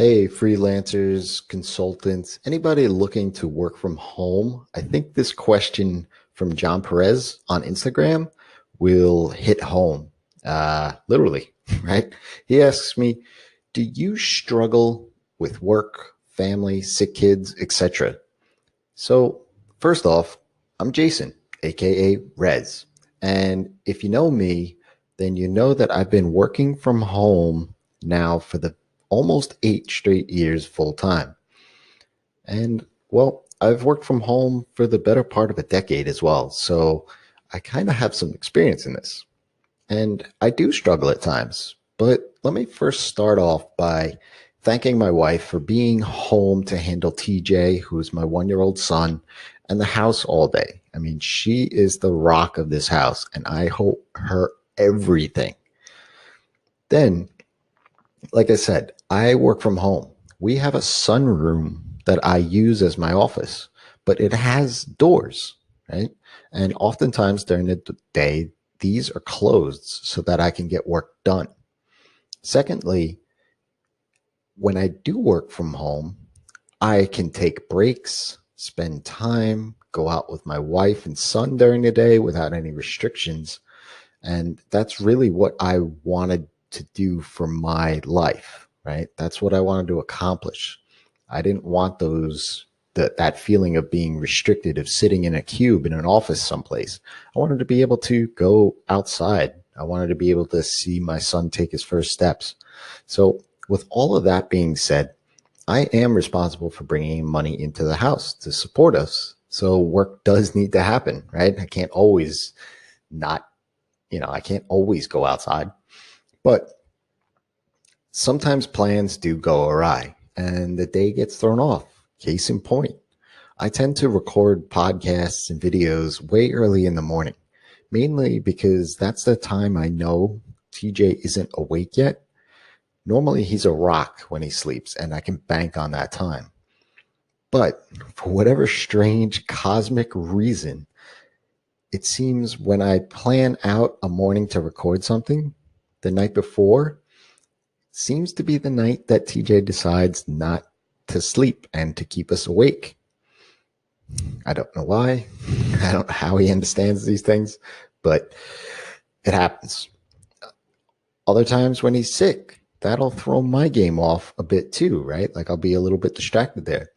Hey, freelancers, consultants, anybody looking to work from home? I think this question from John Perez on Instagram will hit home, literally, right? He asks me, do you struggle with work, family, sick kids, etc.? So, first off, I'm Jason, aka Rezzz. And if you know me, then you know that I've been working from home now for the almost 8 straight years full time. And well, I've worked from home for the better part of a decade as well. So I kind of have some experience in this. And I do struggle at times. But let me first start off by thanking my wife for being home to handle TJ, who's my 1 year old son, and the house all day. I mean, she is the rock of this house, and I owe her everything. Then, like I said, I work from home. We have a sunroom that I use as my office, but it has doors, right? And oftentimes during the day, these are closed so that I can get work done. Secondly, when I do work from home, I can take breaks, spend time, go out with my wife and son during the day without any restrictions. And that's really what I wanted to do for my life, right? That's what I wanted to accomplish. I didn't want that feeling of being restricted, of sitting in a cube in an office someplace. I wanted to be able to go outside. I wanted to be able to see my son take his first steps. So with all of that being said, I am responsible for bringing money into the house to support us. So work does need to happen, right? I can't always not, I can't always go outside, but sometimes plans do go awry and the day gets thrown off. Case in point, I tend to record podcasts and videos way early in the morning, mainly because that's the time I know TJ isn't awake yet. Normally he's a rock when he sleeps and I can bank on that time. But for whatever strange cosmic reason, it seems when I plan out a morning to record something, the night before seems to be the night that TJ decides not to sleep and to keep us awake. I don't know why. I don't know how he understands these things, but it happens. Other times when he's sick, that'll throw my game off a bit too, right? Like I'll be a little bit distracted there.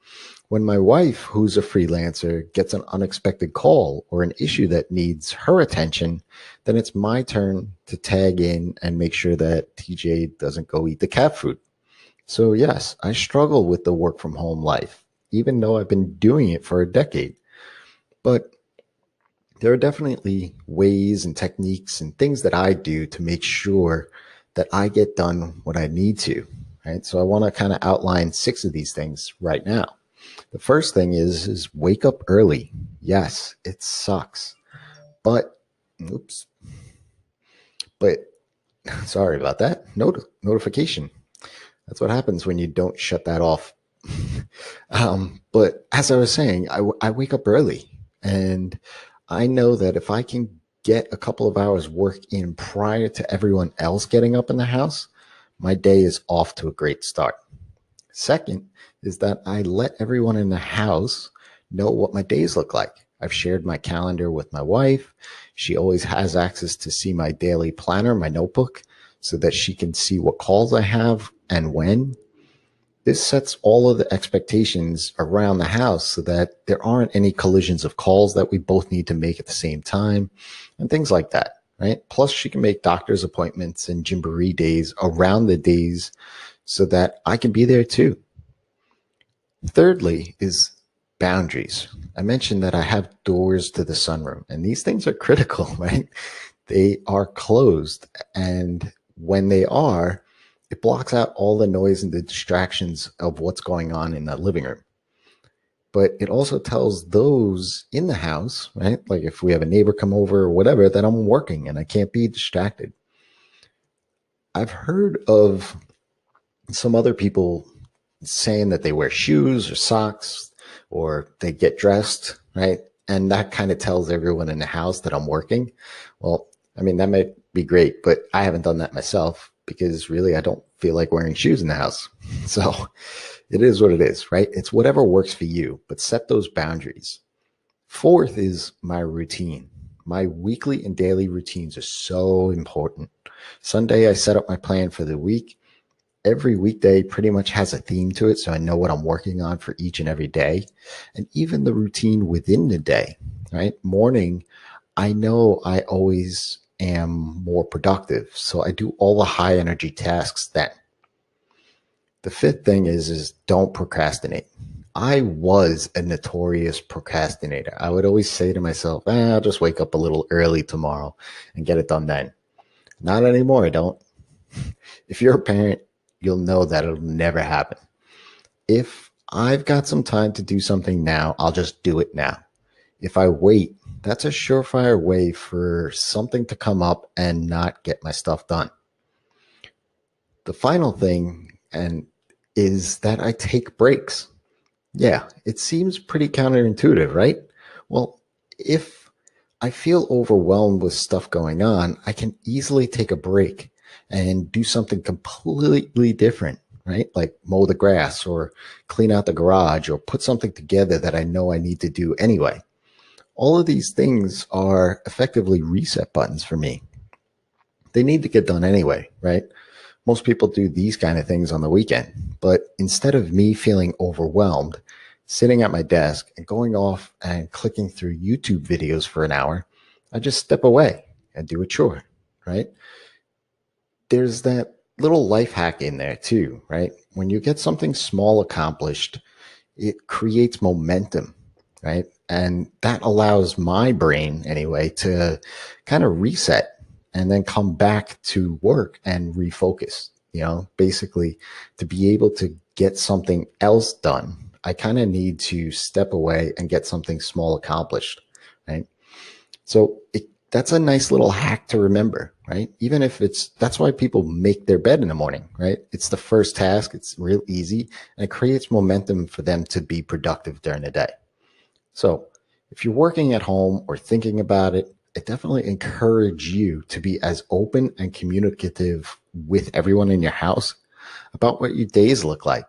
When my wife, who's a freelancer, gets an unexpected call or an issue that needs her attention, then it's my turn to tag in and make sure that TJ doesn't go eat the cat food. So yes, I struggle with the work from home life, even though I've been doing it for a decade. But there are definitely ways and techniques and things that I do to make sure that I get done what I need to, right? So I want to kind of outline 6 of these things right now. The first thing is wake up early. Yes, it sucks. But oops. But sorry about that. Notification. That's what happens when you don't shut that off. But as I was saying, I wake up early and I know that if I can get a couple of hours work in prior to everyone else getting up in the house, my day is off to a great start. Second is that I let everyone in the house know what my days look like. I've shared my calendar with my wife. She always has access to see my daily planner, my notebook, so that she can see what calls I have and when. This sets all of the expectations around the house so that there aren't any collisions of calls that we both need to make at the same time and things like that, right? Plus, she can make doctor's appointments and Gymboree days around the days so that I can be there too. Thirdly is boundaries. I mentioned that I have doors to the sunroom, and these things are critical, right? They are closed, and when they are, it blocks out all the noise and the distractions of what's going on in the living room. But it also tells those in the house, right? Like if we have a neighbor come over or whatever, that I'm working and I can't be distracted. I've heard of some other people saying that they wear shoes or socks or they get dressed, right? And that kind of tells everyone in the house that I'm working. Well, I mean, that might be great, but I haven't done that myself. because really I don't feel like wearing shoes in the house. So it is what it is, right? It's whatever works for you, but set those boundaries. Fourth is my routine. My weekly and daily routines are so important. Sunday, I set up my plan for the week. Every weekday pretty much has a theme to it, so I know what I'm working on for each and every day. And even the routine within the day, right? Morning, I know I always am more productive, so I do all the high energy tasks then. The fifth thing is don't procrastinate. I was a notorious procrastinator. I would always say to myself, I'll just wake up a little early tomorrow and get it done then. Not anymore, I don't. If you're a parent, you'll know that it'll never happen. If I've got some time to do something now, I'll just do it now. If I wait, that's a surefire way for something to come up and not get my stuff done. The final thing is that I take breaks. Yeah, it seems pretty counterintuitive, right? Well, if I feel overwhelmed with stuff going on, I can easily take a break and do something completely different, right? Like mow the grass or clean out the garage or put something together that I know I need to do anyway. All of these things are effectively reset buttons for me. They need to get done anyway, right? Most people do these kind of things on the weekend, but instead of me feeling overwhelmed, sitting at my desk and going off and clicking through YouTube videos for an hour, I just step away and do a chore, right? There's that little life hack in there too, right? When you get something small accomplished, it creates momentum, right? And that allows my brain anyway to kind of reset and then come back to work and refocus, basically to be able to get something else done. I kind of need to step away and get something small accomplished, right? So that's a nice little hack to remember, right? Even if that's why people make their bed in the morning, right? It's the first task. It's real easy and it creates momentum for them to be productive during the day. So if you're working at home or thinking about it, I definitely encourage you to be as open and communicative with everyone in your house about what your days look like.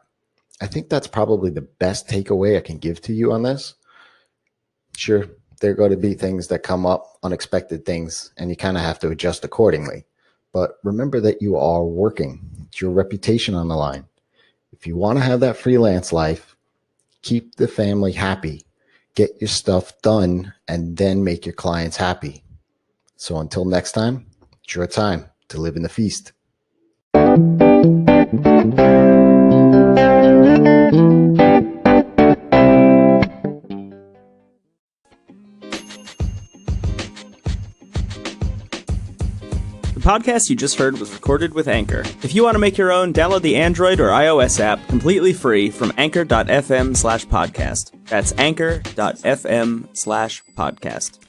I think that's probably the best takeaway I can give to you on this. Sure, there are going to be things that come up, unexpected things, and you kind of have to adjust accordingly. But remember that you are working. It's your reputation on the line. If you want to have that freelance life, keep the family happy. Get your stuff done and then make your clients happy. So until next time, it's your time to live in the feast. The podcast you just heard was recorded with Anchor. If you want to make your own, download the Android or iOS app completely free from anchor.fm/podcast. That's anchor.fm/podcast.